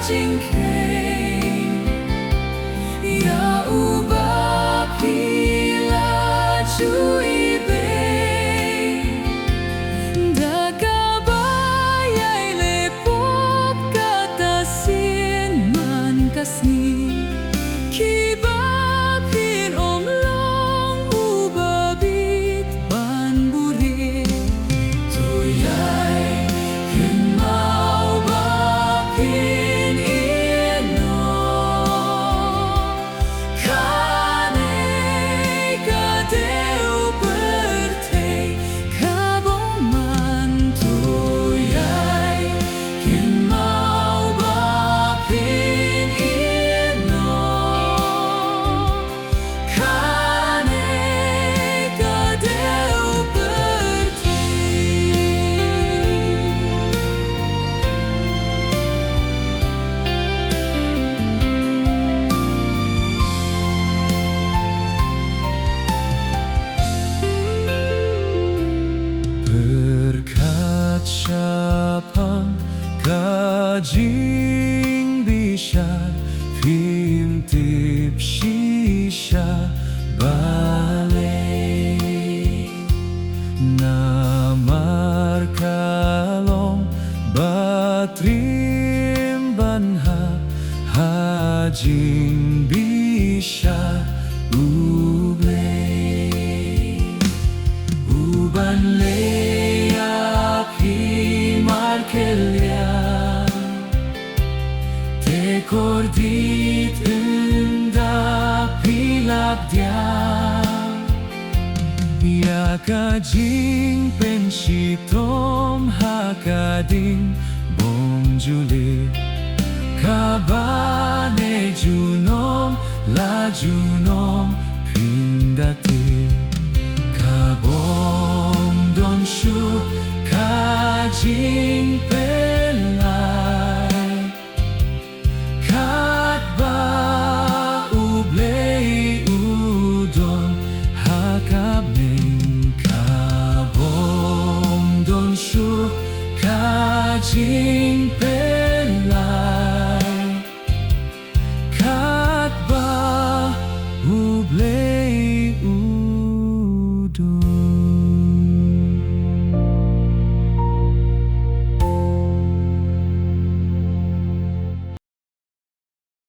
jing keng ya ubah pila cui beng da kabayay lepop kata sin man kasni kibapin omlong ubabit banburit tuyay kenmau bapin ino kanay kadeu bertay kaboman tuyay kenmau bapin ino kanay kadeu bertay berkat siapang kajing bisa pintip sisa balay namar kalong batrim banha hajing bisa ublay uban leyak himar kelya tekor dit enda pilak dia ya kajing pensitom hakading bongjuli kabane junom la junom pindati kabom don shu kajing pelai katba ublei udon hakabeng kabom don shu kajing pelai